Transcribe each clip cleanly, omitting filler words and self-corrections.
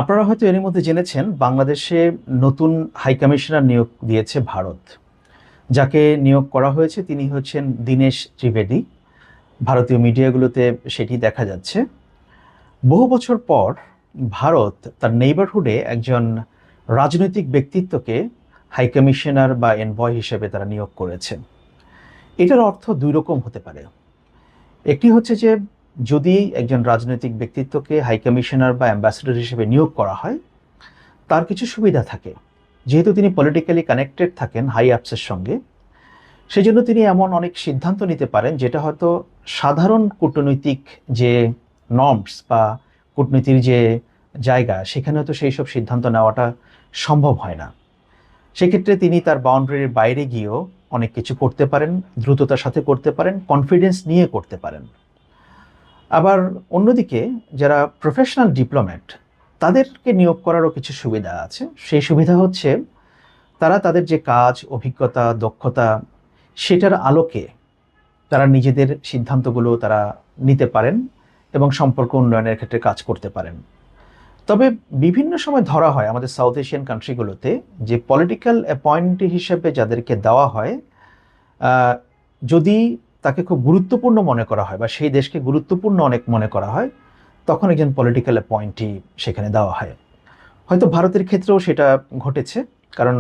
আপনারা হয়তো এরই মধ্যে জেনেছেন বাংলাদেশে নতুন হাই কমিশনার নিয়োগ দিয়েছে ভারত। যাকে নিয়োগ করা হয়েছে তিনি হচ্ছেন দীনেশ ত্রিবেদী। ভারতীয় মিডিয়াগুলোতে সেটি দেখা যাচ্ছে। বহু বছর পর ভারত তার নেইবারহুডে একজন রাজনৈতিক ব্যক্তিত্বকে হাই কমিশনার বা এনভয় হিসেবে তারা নিয়োগ করেছে। এটার অর্থ দুই রকম হতে পারে। একটি হচ্ছে যে যদি একজন রাজনৈতিক ব্যক্তিত্বকে হাই কমিশনার বা অ্যাম্বাসেডর হিসেবে নিয়োগ করা হয়, তার কিছু সুবিধা থাকে। যেহেতু তিনি পলিটিক্যালি কানেক্টেড থাকেন হাই আপসের সঙ্গে, সেই জন্য তিনি এমন অনেক সিদ্ধান্ত নিতে পারেন যেটা হয়তো সাধারণ কূটনৈতিক যে নর্মস বা কূটনীতির যে জায়গা, সেখানে হয়তো সেই সব সিদ্ধান্ত নেওয়াটা সম্ভব হয় না। সেক্ষেত্রে তিনি তার বাউন্ডারির বাইরে গিয়েও অনেক কিছু করতে পারেন, দ্রুততার সাথে করতে পারেন, কনফিডেন্স নিয়ে করতে পারেন। আবার অন্যদিকে যারা প্রফেশনাল ডিপ্লোম্যাট, তাদেরকে নিয়োগ করারও কিছু সুবিধা আছে। সেই সুবিধা হচ্ছে তারা তাদের যে কাজ, অভিজ্ঞতা, দক্ষতা, সেটার আলোকে তারা নিজেদের সিদ্ধান্তগুলো তারা নিতে পারেন এবং সম্পর্ক উন্নয়নের ক্ষেত্রে কাজ করতে পারেন। তবে বিভিন্ন সময় ধরা হয় আমাদের সাউথ এশিয়ান কান্ট্রিগুলোতে যে পলিটিক্যাল অ্যাপয়েন্টি হিসেবে যাদেরকে দেওয়া হয়, যদি তাকে খুব গুরুত্বপূর্ণ মনে করা হয় বা সেই দেশকে গুরুত্বপূর্ণ অনেক মনে করা হয়, তখন একজন পলিটিক্যাল অ্যাপয়েন্টি সেখানে দেওয়া হয়। হয়তো ভারতের ক্ষেত্রেও সেটা ঘটেছে, কারণ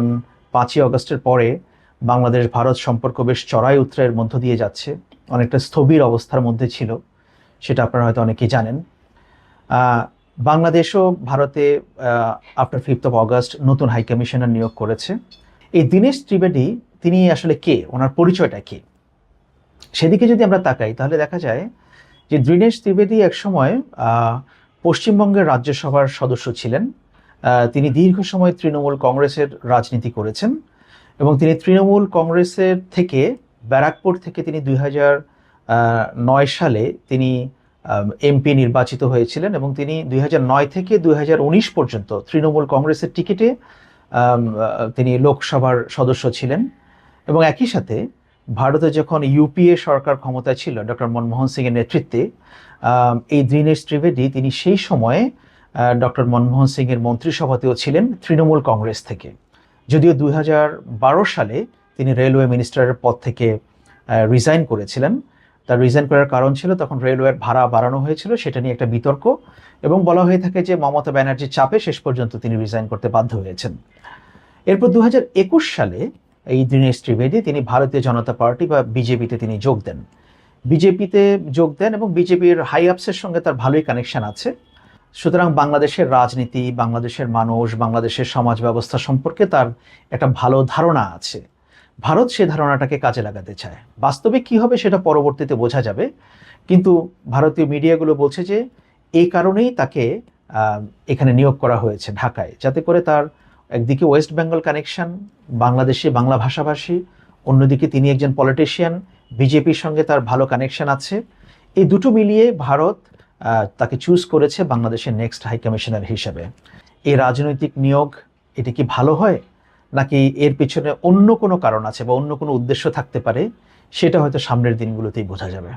5ই অগস্টের পরে বাংলাদেশ ভারত সম্পর্ক বেশ চড়াই উতরাইয়ের মধ্য দিয়ে যাচ্ছে, অনেকটা স্থবির অবস্থার মধ্যে ছিল, সেটা আপনারা হয়তো অনেকেই জানেন। বাংলাদেশও ভারতে আফটার 5th of August নতুন হাই কমিশনার নিয়োগ করেছে। এই দীনেশ ত্রিবেদী তিনি আসলে কে, ওনার পরিচয়টা কি, সেদিকে যদি আমরা তাকাই তাহলে দেখা যায় যে দীনেশ ত্রিবেদী একসময় পশ্চিমবঙ্গের রাজ্যসভার সদস্য ছিলেন। তিনি দীর্ঘ সময় তৃণমূল কংগ্রেসের রাজনীতি করেছেন এবং তিনি তৃণমূল কংগ্রেসের থেকে ব্যারাকপুর থেকে তিনি 2009 সালে তিনি এমপি নির্বাচিত হয়েছিলেন এবং তিনি 2009 থেকে 2019 পর্যন্ত তৃণমূল কংগ্রেসের টিকিটে তিনি লোকসভার সদস্য ছিলেন। এবং একই সাথে ভারতে যখন ইউপিএ সরকার ক্ষমতায় ছিল ডক্টর মনমোহন সিংয়ের নেতৃত্বে, এই দীনেশ ত্রিবেদী তিনি সেই সময়ে ডক্টর মনমোহন সিংয়ের মন্ত্রিসভাতেও ছিলেন তৃণমূল কংগ্রেস থেকে। যদিও 2012 সালে তিনি রেলওয়ে মিনিস্টারের পদ থেকে রিজাইন করেছিলেন। তার রিজাইন করার কারণ ছিল তখন রেলওয়ের ভাড়া বাড়ানো হয়েছিল, সেটা নিয়ে একটা বিতর্ক, এবং বলা হয়ে থাকে যে মমতা ব্যানার্জির চাপে শেষ পর্যন্ত তিনি রিজাইন করতে বাধ্য হয়েছেন। এরপর 2021 সালে এই দীনেশ ত্রিবেদী তিনি ভারতীয় জনতা পার্টি বা বিজেপিতে তিনি যোগ দেন। বিজেপিতে যোগ দেন এবং বিজেপির হাই আপসের সঙ্গে তার ভালোই কানেকশন আছে। সুতরাং বাংলাদেশের রাজনীতি, বাংলাদেশের মানুষ, বাংলাদেশের সমাজ ব্যবস্থা সম্পর্কে তার একটা ভালো ধারণা আছে। ভারত সে ধারণাটাকে কাজে লাগাতে চায়। বাস্তবে কি হবে সেটা পরবর্তীতে বোঝা যাবে, কিন্তু ভারতীয় মিডিয়াগুলো বলছে যে এই কারণেই তাকে এখানে নিয়োগ করা হয়েছে ঢাকায়, যাতে করে তার একদিকে ওয়েস্ট বেঙ্গল কানেকশন, বাংলাদেশে বাংলা ভাষাভাষী, অন্যদিকে তিনি একজন পলিটিশিয়ান, বিজেপির সঙ্গে তার ভালো কানেকশন আছে। এই দুটো মিলিয়ে ভারত তাকে চুজ করেছে বাংলাদেশের নেক্সট হাই কমিশনার হিসেবে। এই রাজনৈতিক নিয়োগ এটা কি ভালো হয়, নাকি এর পিছনে অন্য কোনো কারণ আছে বা অন্য কোনো উদ্দেশ্য থাকতে পারে, সেটা হয়তো সামনের দিনগুলোতেই বোঝা যাবে।